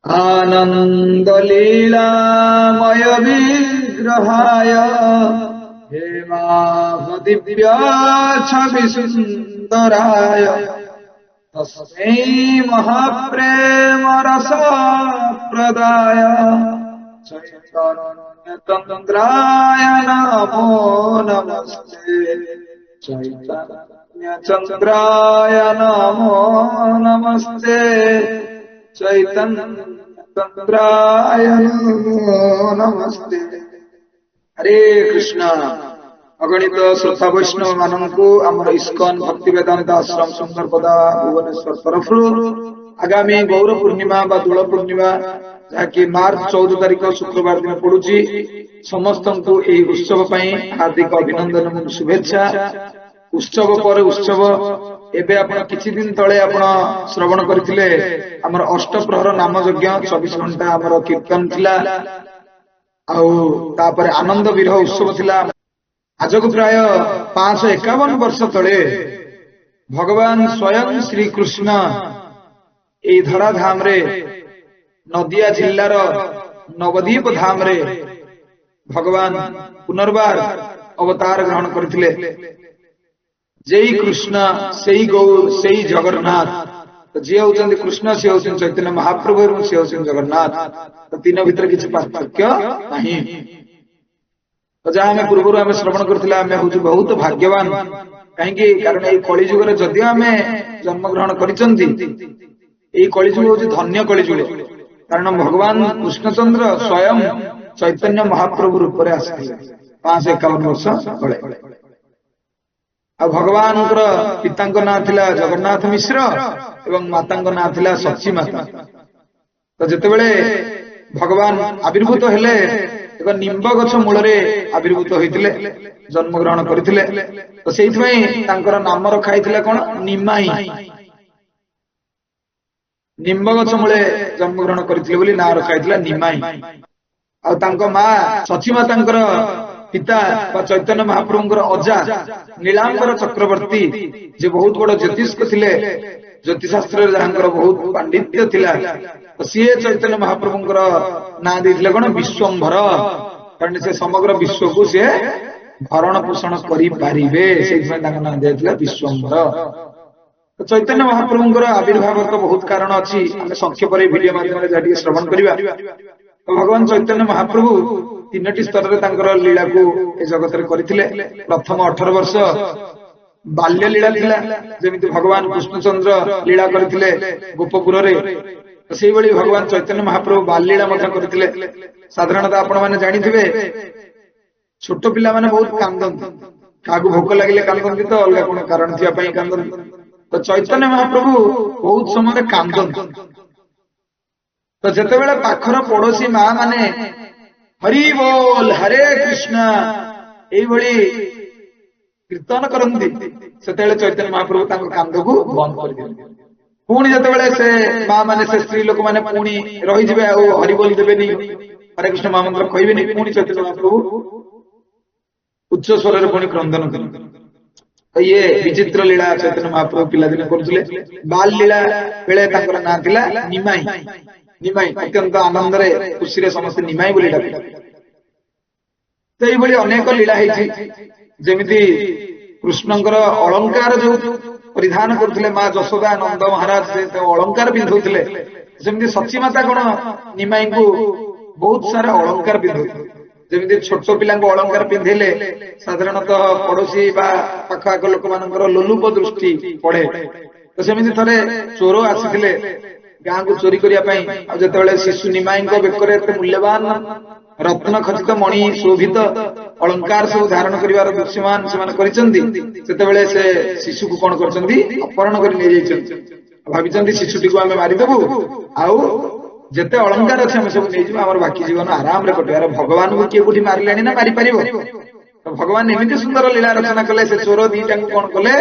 आनन्दलीलामय विग्रहाय हेमादिव्याच्छविसुन्दराय तस्मै महाप्रेमरसप्रदाय चैतन्यतन्द्राय नमो नमस्ते। चैतन्यचन्द्राय नमो नमस्ते। चैतन्यतन्द्राय नमो नमस्ते। हरे कृष्ण। अगणित श्रोता वैष्णव मानू आमर इस्कन भक्ति वेदांत आश्रम सुंदरपदा भुवनेश्वर तरफ आगामी गौर पूर्णिमा बा दोल पूर्णिमा जहाँकि मार्च 14 तारिख शुक्रवार दिन पड़ुची समस्त को यही उत्सव हार्दिक अभिनंदन और शुभेच्छा। उत्सव पर उत्सव एबे आपण किछि दिन तळे आपण श्रवण करथिले हमर अष्टप्रहर नाम यज्ञ 24 घंटा हमर कीर्तन थिला आउ तापर आनंद विरह उत्सव थिला। आज को प्राय 551 वर्ष तले भगवान स्वयं श्री कृष्ण ए धरा धाम रे नदिया जिल्लार नवदीप धाम रे भगवान पुनर्बार अवतार ग्रहण करथिले। जय कृष्ण सेई गौर सेई जगन्नाथ। तो जे होचंदी कृष्ण से होचंदी चैतन्य महाप्रभु और से होचंदी जगन्नाथ। तो तीन भीतर किछि पार्थक्य नहीं। तो जहाँ आम पूर्व आम श्रवण करथिला आम होछु बहुत भाग्यवान कहीं कारण ये कलिजुग जदि आम जन्म ग्रहण करिसंती ये कलिजुग होछु धन्य कलिजुग कारण भगवान कृष्णचंद्र स्वयं चैतन्य महाप्रभु रूप में आसिथिले 551 वर्ष तले। आ भगवान पिता ना थिला जगन्नाथ मिश्र एवं माता ना थिला सची माता। तो जेतेबेले भगवान आविर्भूत हेले एक निम्ब गछ मूल आविर्भूत होते जन्म ग्रहण करथिले। तो सेइथि तांकर नाम रखा कौन निमाई निम्ब गछ मूले जन्म ग्रहण करथिले बोली ना रखा निमाई। आ तांको मां सची मातांकर पिता चैतन्य महाप्रभुंकर अजा नीलांबर चक्रवर्ती जे बहुत बड़ ज्योतिष्क थिले ज्योतिषशास्त्र जहांकर बहुत पांडित्य थिला। तो सी चैतन्य महाप्रभुंकर ना देथिले कोन विश्वंभर कारण से समग्र विश्व को सी भरण पोषण करि पारिबे सेइ तांका ना देथिले विश्वंभर। तो चैतन्य महाप्रभुंकर आविर्भाव तो बहुत कारण अछि हम संक्षेप रे वीडियो माध्यम रे जाटी श्रवण करिबा। तो भगवान चैतन्य महाप्रभु तीनटी स्तर रे तांकर लीला को ए जगत रे करिथिले। प्रथम 18 वर्ष बाल्य लीला थिला जेमिति भगवान कृष्णचंद्र लीला करथिले गोपपुर रे। तो सेहि बळी भगवान चैतन्य महाप्रभु बाल लीला मध्य करथिले। साधारणतः आपण माने जानिथिबे छोट पिला माने बहुत कांदंती कागु भोक लागिले कांदंती तो अलगा कोन कारण थिया पई कांदंती। तो चैतन्य महाप्रभु बहुत समय कांदंती। तो जेतेबेले पाखर पड़ोसी मां माने हरि बोल हरे कृष्ण एई भली कीर्तन करंती सेतेबेले चैतन्य महाप्रभु तांको कांद को बंद कर दिले। पुणी जेतेबेले से मां माने से स्त्री लोक माने पुणी रही जिवे आ हरि बोल देबेनी हरे कृष्ण महामंत्र कहबेनी पुणी चैतन्य महाप्रभु उच्च स्वर रे पुणी क्रंदन करते। तो ये विचित्र लीला चैतन्य महाप्रभु पिला दिन करथिले। बाल लीला बेले तांकर नाम थिला निमाई। निमाई अत्यंत आनंद रे खुशी रे समस्त निमाई बोली डाकले। तो एई भली अनेक लीला हेछि जेमिति कृष्णंकर अलंकार जो परिधान करथिले मां जशोदा नंद महाराज से अलंकार पिंधुथिले जेमिति सची माता कोन निमाई को बहुत सारा अलंकार पिंधुथिले। जेमिति छोट पिला को अलंकार पिंधेले साधारणतः पड़ोसी बा पाखआख लोक मानकर लोलुप दृष्टि पड़े। तो सेमिति थरे चोर आसीथिले गाँ को चोरी करिया पई आ जेतेबेले शिशु निमाई को बेकरे एते मूल्यवान रत्न खचित मणि शोभित अलंकार सब धारण करिवार दृश्यमान सेमान करिसंती सेतेबेले से शिशु को कोन करचंती अपहरण करि नै जाइछंती। भाबिचंती शिशुटी को हमें मारि देबु आउ जेते अलंकार अछि हम सब नै जिवु हमर बाकी जीवन आराम रे कटियार। भगवान को किए कोठी मारिलानी ना मारि परिबो। तो भगवान एमिति सुंदर लीला रचना कले से चोर दीटा को कोन कले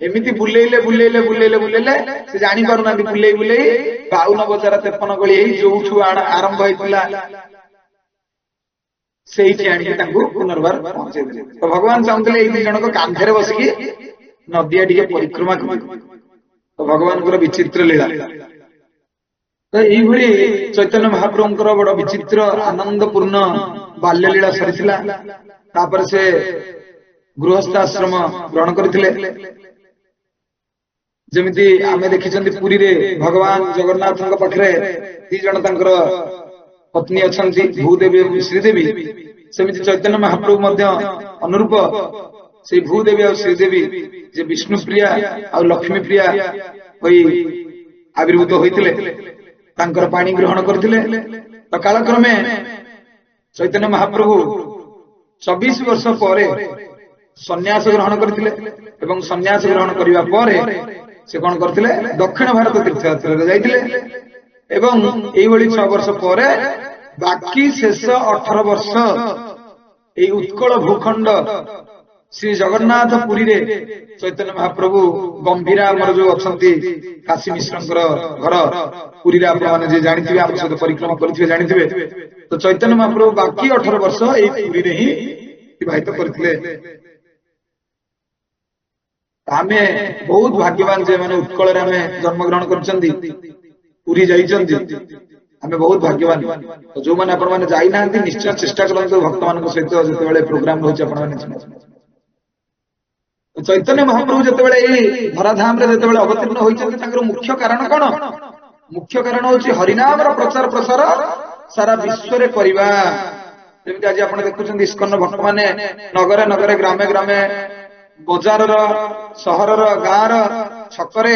एमिति बुलेइले बुलेइले बुलेइले बुलेइले से जानि पारुना बुलेइ बुलेइ 52 बजार 53 गली जोठु आरंभ होइतिला सेठी आनिके तांको पुनर्बार पहुंचे दिले। तो भगवान चाहूले एई जण को कांधरे बसिकी नदिया टिके परिक्रमा करिबे। तो भगवान को विचित्र लीला। ତ ଏଇଭଳି ଚୈତନ୍ୟ ମହାପ୍ରଭୁଙ୍କର ବଡ ବିଚିତ୍ର ଆନନ୍ଦପୂର୍ଣ୍ଣ ବାଲ୍ୟଲୀଳା ସରିଥିଲା। ତାପରେ ସେ ଗୃହସ୍ଥାଶ୍ରମ ଗ୍ରହଣ କରିଥିଲେ। ଯେମିତି ଆମେ ଦେଖିଛନ୍ତି ପୁରୀରେ ଭଗବାନ ଜଗନ୍ନାଥଙ୍କ ପାଖରେ ଦି ଜଣ ତାଙ୍କର ପତ୍ନୀ ଅଛନ୍ତି, ଭୂଦେବୀ ଏବଂ ଶ୍ରୀଦେବୀ। ସେମିତି ଚୈତନ୍ୟ ମହାପ୍ରଭୁ ମଧ୍ୟ ଅନୁରୂପ ସେଇ ଭୂଦେବୀ ଆଉ ଶ୍ରୀଦେବୀ ଯେ ବିଷ୍ଣୁପ୍ରିୟା ଆଉ ଲକ୍ଷ୍ମୀ ପ୍ରିୟା ହୋଇ ଆବିର୍ଭୂତ ହୋଇଥିଲେ, ତାଙ୍କର ପାଣି ଗ୍ରହଣ କରିଥିଲେ। ତ କାଳକ୍ରମେ ଚୈତନ୍ୟ ମହାପ୍ରଭୁ 24 ବର୍ଷ ପରେ ସନ୍ନ୍ୟାସ ଗ୍ରହଣ କରିଥିଲେ ଏବଂ ସନ୍ନ୍ୟାସ ଗ୍ରହଣ କରିବା ପରେ ସେ କଣ କରିଥିଲେ, ଦକ୍ଷିଣ ଭାରତ ତୀର୍ଥଯାତ୍ରାରେ ଯାଇଥିଲେ ଏବଂ ଏଇଭଳି 6 ବର୍ଷ ପରେ ବାକି ଶେଷ 18 ବର୍ଷ ଏଇ ଉତ୍କଳ ଭୂଖଣ୍ଡ ଶ୍ରୀ ଜଗନ୍ନାଥ ପୁରୀରେ ଚୈତନ୍ୟ ମହାପ୍ରଭୁ ଗମ୍ଭୀରା ଆମର ଯୋଉ ଅଛନ୍ତି କାଶୀ ମିଶ୍ରଙ୍କର ଘର ପୁରୀରେ, ଆପଣମାନେ ଯିଏ ଜାଣିଥିବେ, ଆମ ସହିତ ପରିକ୍ରମା କରିଥିବେ ଜାଣିଥିବେ। ତ ଚୈତନ୍ୟ ମହାପ୍ରଭୁ ବାକି 18 ବର୍ଷ ଏଇ ପୁରୀରେ ହିଁ ଅତିବାହିତ କରିଥିଲେ। ଆମେ ବହୁତ ଭାଗ୍ୟବାନ ଯେ ମାନେ ଉତ୍କଳରେ ଆମେ ଜନ୍ମଗ୍ରହଣ କରିଛନ୍ତି, ପୁରୀ ଯାଇଛନ୍ତି, ଆମେ ବହୁତ ଭାଗ୍ୟବାନ। ତ ଯୋଉମାନେ ଆପଣମାନେ ଯାଇନାହାନ୍ତି ନିଶ୍ଚୟ ଚେଷ୍ଟା କରନ୍ତୁ ଭକ୍ତମାନଙ୍କ ସହିତ ଯେତେବେଳେ ପ୍ରୋଗ୍ରାମ ରହୁଛି ଆପଣମାନେ ଚୈତନ୍ୟ ମହାପ୍ରଭୁ ଯେତେବେଳେ ଏଇ ଧରାଧାମରେ ଯେତେବେଳେ ଅବତୀର୍ଣ୍ଣ ହୋଇଛନ୍ତି, ତାଙ୍କର ମୁଖ୍ୟ କାରଣ କଣ? ମୁଖ୍ୟ କାରଣ ହଉଛି ହରିନାମର ପ୍ରଚାର ପ୍ରସାର ସାରା ବିଶ୍ୱରେ କରିବା। ଯେମିତି ଆଜି ଆପଣ ଦେଖୁଛନ୍ତି ଇସ୍କନ ଭକ୍ତମାନେ ନଗରେ ନଗରେ ଗ୍ରାମେ ଗ୍ରାମେ ବଜାରର ସହରର ଗାଁର ଛକରେ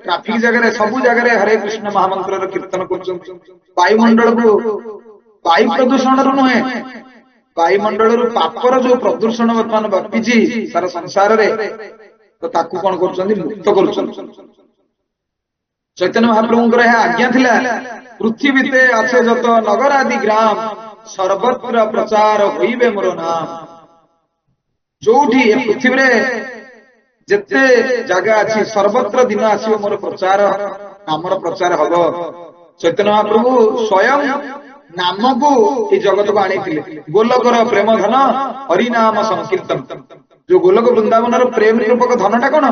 ଟ୍ରାଫିକ ଜାଗାରେ ସବୁ ଜାଗାରେ ହରେ କୃଷ୍ଣ ମହାମନ୍ତ୍ରର କୀର୍ତ୍ତନ କରୁଛନ୍ତି। ବାୟୁମଣ୍ଡଳକୁ ବାୟୁ ପ୍ରଦୂଷଣରୁ ନୁହେଁ, ବାୟୁମଣ୍ଡଳରୁ ପାପର ଯୋଉ ପ୍ରଦୂଷଣ ବର୍ତ୍ତମାନ ବ୍ୟାପିଛି ସାରା ସଂସାରରେ, ତ ତାକୁ କଣ କରୁଛନ୍ତି, ମୁକ୍ତ କରୁଛନ୍ତି। ଚୈତନ୍ୟ ମହାପ୍ରଭୁଙ୍କର ଏହା ଆଜ୍ଞା ଥିଲା, ପୃଥିବୀତେ আছে যত নগর আদি গ্রাম সর্বত্র প্রচার হইবে মোর নাম। ଯୋଉଠି ଏ ପୃଥିବୀରେ ଯେତେ ଜାଗା ଅଛି ସର୍ବତ୍ର ଦିନ ଆସିବ ମୋର ପ୍ରଚାର, ନାମର ପ୍ରଚାର ହବ। ଚୈତନ୍ୟ ମହାପ୍ରଭୁ ସ୍ୱୟଂ ନାମକୁ এই ଜଗତକୁ ଆଣିଥିଲେ। ଗୋଲକର ପ୍ରେମ ଧନ ହରିନାମ ସଂକୀର୍ତ୍ତନ। ଯୋଉ ଗୋଲକ ବୃନ୍ଦାବନର ପ୍ରେମ ରୂପକ ଧନଟା କଣ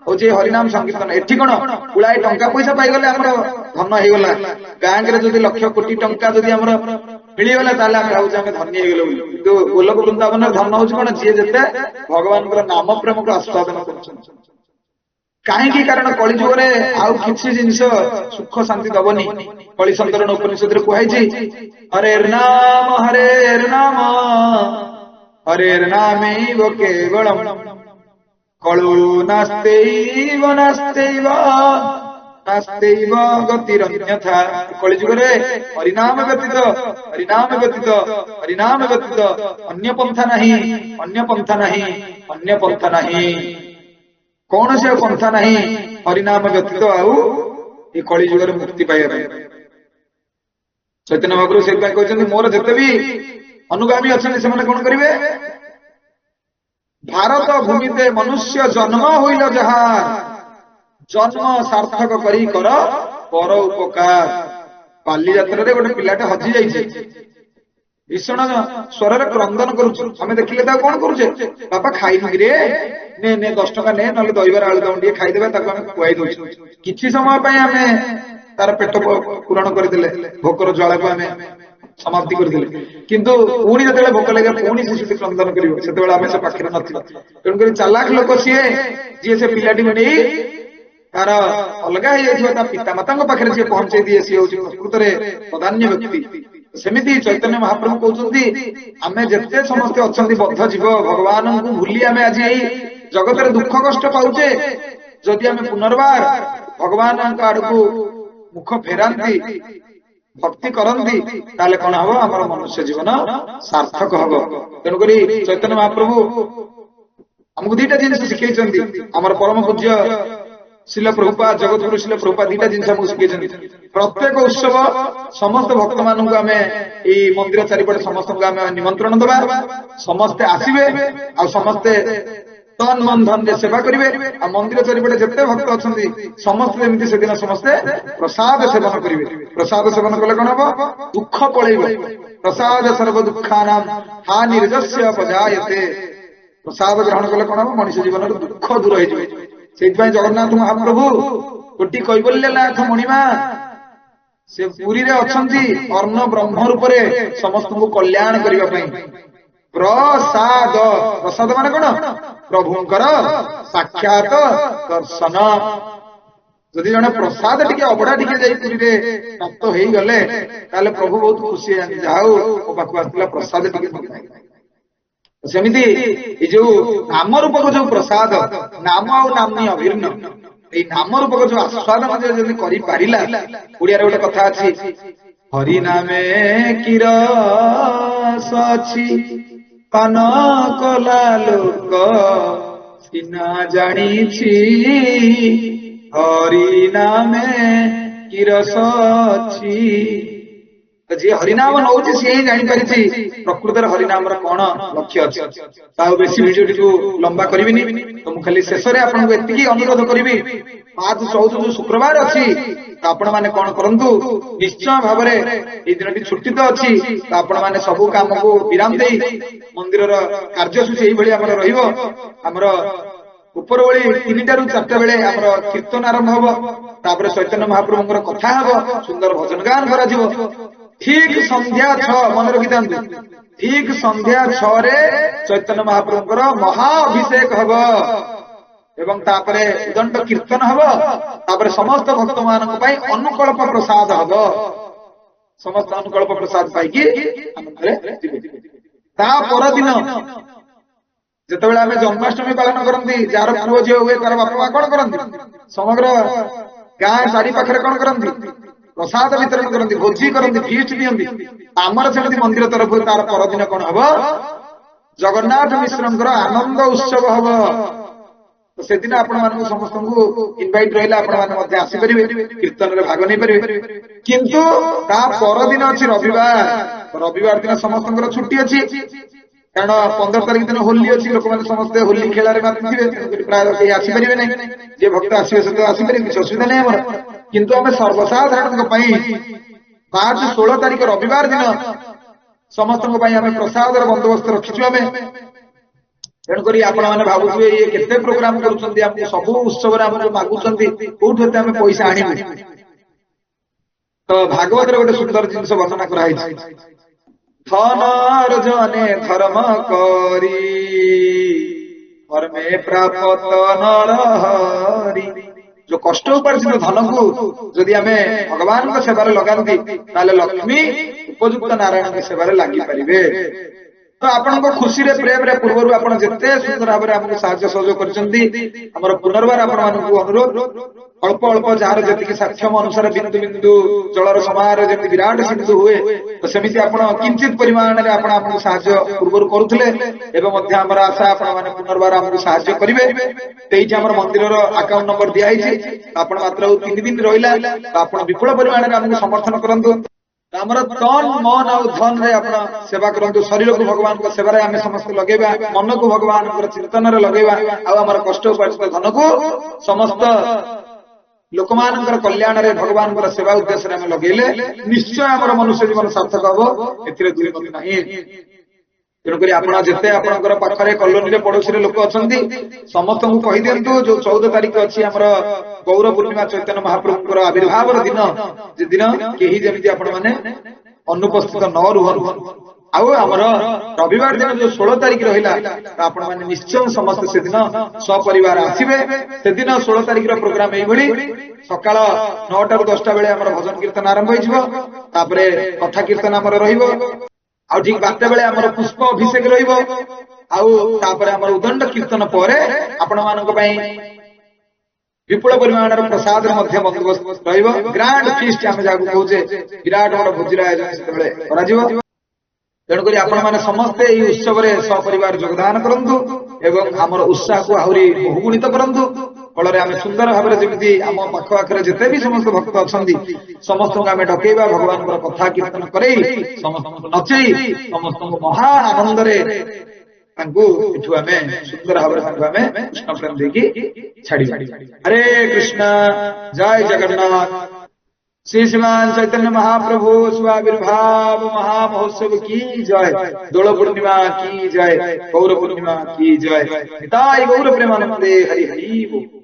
ହଉଛି ହରିନାମ ସଂକୀର୍ତ୍ତନ। ଏଠି କଣ ପୁଳାଏ ଟଙ୍କା ପଇସା ପାଇଗଲେ ଆମର ଧନ ହେଇଗଲା। ବ୍ୟାଙ୍କରେ ଯଦି ଲକ୍ଷ କୋଟି ଟଙ୍କା ଯଦି ଆମର ମିଳିଗଲା ତାହେଲେ ଆମେ ଭାବୁଛେ ଆମେ ଧନୀ ହେଇଗଲେ ବୋଲି। କିନ୍ତୁ ଗୋଲକ ବୃନ୍ଦାବନର ଧନ ହଉଛି କଣ, ଯିଏ ଯେତେ ଭଗବାନଙ୍କର ନାମ ପ୍ରେମକୁ ଆସ୍ୱାଦନ କରୁଛନ୍ତି। କାହିଁକି? କାରଣ କଳି ଯୁଗରେ ଆଉ କିଛି ଜିନିଷ ସୁଖ ଶାନ୍ତି ଦବନି। କଳି ସନ୍ତରଣ ଉପନିଷଦରେ କୁହାଯାଇଛି, ହରେର୍ ନାମ ହରେର୍ ନାମୈବ କେବଳମ୍ କଳୁ ନାସ୍ତୈବ ନାସ୍ତୈବ ନାସ୍ତୈବ ଗତିରନ୍ୟଥା। କଳି ଯୁଗରେ ହରିନାମ ବ୍ୟତୀତ ହରିନାମ ବ୍ୟତୀତ ହରିନାମ ବ୍ୟତୀତ ଅନ୍ୟ ପନ୍ଥା ନାହିଁ, ଅନ୍ୟ ପନ୍ଥା ନାହିଁ, ଅନ୍ୟ ପନ୍ଥା ନାହିଁ। କୌଣସି ଆଉ ପନ୍ଥା ନାହିଁ ହରିନାମ ବ୍ୟତୀତ ଆଉ ଏ କଳି ଯୁଗରେ ମୁକ୍ତି ପାଇବା ପାଇଁ। ଚୈତନ୍ୟ ମହାପ୍ରଭୁ ସେଥିପାଇଁ କହିଛନ୍ତି, ମୋର ଯେତେ ବି ଅନୁଗାମୀ ଅଛନ୍ତି ସେମାନେ କଣ କରିବେ, ଭାରତ ଭୂମିତେ ମନୁଷ୍ୟ ଜନ୍ମ ହୋଇଲ ଯାହା ଜନ୍ମ ସାର୍ଥକ କରି କର ପର ଉପକାର। ବାଲିଯାତ୍ରାରେ ଗୋଟେ ପିଲାଟେ ହଜି ଯାଇଛି, ଭୀଷଣ ସ୍ୱରରେ କ୍ରନ୍ଦନ କରୁଛୁ। ଆମେ ଦେଖିଲେ ତାକୁ କଣ କରୁଛେ, ବାପା ଖାଇନୁ କିରେ, ନେ 10 ଟଙ୍କା ନେ, ନହେଲେ ଦହିବାର ଆଳୁଦମ ଟିକେ ଖାଇଦେବା, ତାକୁ ଆମେ ଖୁଆଇ ଦଉଛୁ। କିଛି ସମୟ ପାଇଁ ଆମେ ତାର ପେଟ ପୂରଣ କରିଦେଲେ, ଭୋକର ଜ୍ୱାଳାକୁ ଆମେ ସମାପ୍ତି କରିଦେଲେ। କିନ୍ତୁ ପୁଣି ଯେତେବେଳେ ଭୋକ ଲାଗେ ପୁଣି ଶିଶୁଟି କ୍ରନ୍ଦନ କରିବ, ସେତେବେଳେ ଆମେ ସେ ପାଖରେ ନଥିବା। ତେଣୁକରି ଚାଲାକ ଲୋକ ସିଏ, ଯିଏ ସେ ପିଲାଟିକୁ ନେଇ ତାର ଅଲଗା ହେଇଯାଇଥିବା ତା ପିତା ମାତାଙ୍କ ପାଖରେ ଯିଏ ପହଞ୍ଚେଇ ଦିଏ, ସିଏ ହଉଛି ପ୍ରକୃତରେ ପ୍ରଧାନ୍ୟ ବ୍ୟକ୍ତି। ସେମିତି ଚୈତନ୍ୟ ମହାପ୍ରଭୁ କହୁଛନ୍ତି, ଆମେ ଯେତେ ସମସ୍ତେ ଅଛନ୍ତି ବଦ୍ଧ ଜୀବ, ଭଗବାନଙ୍କୁ ଭୁଲି ଆମେ ଆଜି ଏଇ ଜଗତରେ ଦୁଃଖ କଷ୍ଟ ପାଉଛେ। ଯଦି ଆମେ ପୁନର୍ବାର ଭଗବାନଙ୍କ ଆଡକୁ ମୁଖ ଫେରାନ୍ତି, ଭକ୍ତି କରନ୍ତି, ତାହେଲେ କଣ ହବ, ଆମର ମନୁଷ୍ୟ ଜୀବନ ସାର୍ଥକ ହବ। ତେଣୁକରି ଚୈତନ୍ୟ ମହାପ୍ରଭୁ ଆମକୁ ଦିଟା ଜିନିଷ ଶିଖେଇଛନ୍ତି। ଆମର ପରମ ପୂଜ୍ୟ ଶିଲ ପ୍ରଭୁପାଦ, ଜଗତଗୁରୁ ଶିଲ ପ୍ରଭୁପାଦ ଦିଟା ଜିନିଷ ଆମକୁ ଶିଖେଇଛନ୍ତି। ପ୍ରତ୍ୟେକ ଉତ୍ସବ ସମସ୍ତ ଭକ୍ତ ମାନଙ୍କୁ ଆମେ ଏଇ ମନ୍ଦିର ଚାରିପଟେ ସମସ୍ତଙ୍କୁ ଆମେ ନିମନ୍ତ୍ରଣ ଦେବା, ସମସ୍ତେ ଆସିବେ ଆଉ ସମସ୍ତେ ତନ ମନ ଧନରେ ସେବା କରିବେ। ଆଉ ମନ୍ଦିର ଚାରିପଟେ ଯେତେ ଭକ୍ତ ଅଛନ୍ତି ସମସ୍ତେ ଯେମିତି ସେଦିନ ସମସ୍ତେ ପ୍ରସାଦ ସେବନ କରିବେ। ପ୍ରସାଦ ସେବନ କଲେ କଣ ହବ, ଦୁଃଖ ପଳେଇବ। ପ୍ରସାଦ ସର୍ବ ଦୁଃଖାନାଂ ହା ନିର୍ଯସ୍ୟ ପଜାୟତେ। ପ୍ରସାଦ ଗ୍ରହଣ କଲେ କଣ ହବ, ମଣିଷ ଜୀବନର ଦୁଃଖ ଦୂର ହେଇଯିବ। ସେଇଥିପାଇଁ ଜଗନ୍ନାଥ ମହାପ୍ରଭୁ କୋଟି କୈବଲ୍ୟନାଥ ମଣିମା से पुरी रे अछंती अर्ण ब्रह्म रूप रे समस्त को कल्याण करिवा पई प्रसाद प्रसाद माने कोन प्रभुंकर साक्षात दर्शन जदि जने प्रसाद टिके अबडा टिके जाई पुरी रे प्राप्त हेई गले ताले प्रभु बहुत खुशी जाऊ ओ पाखु आसला प्रसाद टिके सेमिति ए जो नाम रूप को जो प्रसाद नाम आ नामनी अभिन्न ए नाम रूप को जो आस्वादन जदि करि पारिला ओडिया रे गोटे कथा अछि हरि नामे किरस अछि पान कला लोक सिना जानिछि हरि नामे किरस अछि जी हरिनाम नौछि से ही जानि परिछि प्रकृत रे हरिनाम रा कोन लक्ष्य अछि ता बेसी वीडियो टिकु लंबा करबिनी तो मु खाली शेष रे आपन को एतिकी अनुरोध करबी 5 14 जो शुक्रवार अछि तो आपण माने कोन करंतु निश्चय भाबरे ए दिनटी छुट्टी तो अछि तो आपण माने सब काम को विराम देई मंदिर रा कार्यसूची एई भली हमर रहिबो हमर ऊपर ओली 3टा रु 4टा बेले हमर कीर्तन आरंभ हबो तापर चैतन्य महाप्रभुंकर कथा हबो सुंदर भजन गान करा जिवो ठीक संध्या 6 मन रखि दांतु ठीक संध्या 6 रे चैतन्य महाप्रभुंकर महाअभिषेक हबो एवं तापरे उदंड कीर्तन हबो तापरे समस्त भक्त मानक पई अनुकल्प प्रसाद हबो समस्त अनुकल्प प्रसाद पाई कि आनंदरे जिवे ता पर दिन जेतेबेले आमे जन्माष्टमी पालन करंती जार पुओ जे हुए तार बापा कोन करंती समग्र गाय चारि पाखरे कोन करंती प्रसाद वितरण करंती भोजी करंती फीस्ट दियंती आमर सेमति मंदिर तरफ तार पर दिन कोन हबो जगन्नाथ मिश्रंकर आनंद उत्सव हबो तो से दिन आपण मानक समस्त को इनवाइट रहिला आपण मान मध्ये आसी परिबे कीर्तन रे भाग नै परिबे किंतु ता पर दिन अछि रविवार दिन समस्तଙ୍କର छुट्टी अछि कारण 15 तारिख दिन होली अछि लोक माने समस्त होली खेला रे मातिथिबे प्राय के आसी परिबे नै जे भक्त आसीबे से तो आसी परिबे किछ असुविधा नै हमर किंतु हमें सर्वसाधारण पई 5 16 तारिख रविवार दिन समस्त को पई हमें प्रसाद र बंदोबस्त रखिछु हमें तेणु करी आपण माने भाबुथुबे ये केते प्रोग्राम करूछंती हमको सब उत्सव रे हमको मागुछंती कोठते हमें पैसा आनिबे तो भागवत रे गोटे सुंदर जिंस वर्णना कराई छै धन अर्जने धर्म करी धर्मे प्राप्त नर हरि जो कष्ट उपार्जित धन को यदि हमें भगवान को सेवा लगाती ताले लक्ष्मी उपयुक्त नारायण की सेवा लगी पारिबे तो आपण को खुशी रे प्रेम रे पूर्वरु आपण जते सुंदर भाबे हमको सहायता सहयोग करचंदी हमर पुनर्बार आपण मानकु अनुरोध अल्प अल्प जार जति सक्षम अनुसार बिंदु बिंदु जलर समार जति विराट सिंधु हुए तो सेमिति आपण किंचित परिमाण रे आपण हमको सहायता पूर्वरु करूथले एवं मध्य हमर आशा आपण माने पुनर्बार हमको सहायता करिवे तेई हमर मंदिर रो अकाउंट नंबर दिया हिची आपण मात्र 3 दिन रहिला तो आपण विपुल परिमाण रे हमको समर्थन करंतु हमर तन मन और धन रे अपना सेवा करंतु शरीर को भगवान को सेवा रे हमें समस्त लगेबा मन को भगवान को चिंतन रे लगेबा आ हमर कष्ट उपार्जित धन को समस्त लोकमानकर कल्याण रे भगवान को सेवा उद्देश्य रे हमें लगेले निश्चय हमर मनुष्य जीवन सार्थक हबो एथिरे दुई मत नाही तेणु करी आपण जेते आपनकर पाखरे कॉलोनी रे पड़ोसी रे लोक अछंती समस्त को कहि देंतु जो 14 तारिख अछि हमर गौर पूर्णिमा चैतन्य महाप्रभुंकर आविर्भाव रो दिन जे दिन केही जेमिति आपण माने अनुपस्थित न रुहन आउ हमर रविवार दिन जो 16 तारिख रहिला आपण माने निश्चय समस्त से दिन सपरिवार आसीबे से दिन 16 तारिख रो प्रोग्राम एई भली सकाळ 9 टा रु 10 टा बेले हमर भजन कीर्तन आरंभ होई जिवो तापरे कथा कीर्तन हमर रहिबो आ ठीक 12 बेले हमर पुष्प अभिषेक रहिबो आउ तापरे हमर उदंड कीर्तन परे आपण मानक पई विपुल परिमाण प्रसाद मध्य बंदोबस्त रहिबो ग्रांड फीस्ट हम जागु कहूचे विराट बड़ भोजिर आयोजन से बेले करा जिवो तेणु करी आपण माने समस्त एई उत्सव रे सपरिवार योगदान करंतु एवं हमर उत्साह को आहुरी बहुगुणित करंतु फल आम सुंदर भाव जमी आम पाख पाखे जिते भी समस्त भक्त अच्छा समस्त को आम डकईवा भगवान कथा कीर्तन कर समस्त नचई समस्त महा आनंद सुंदर भाव कृष्ण प्रेम देखी छाड़ी हरे कृष्ण जय जगन्नाथ श्री श्रीमान चैतन्य महाप्रभु स्वाविर्भाव महामहोत्सव की जय दोल पूर्णिमा की जय गौर पूर्णिमा की जय गौर प्रेमानंदे हरि हरि बोल।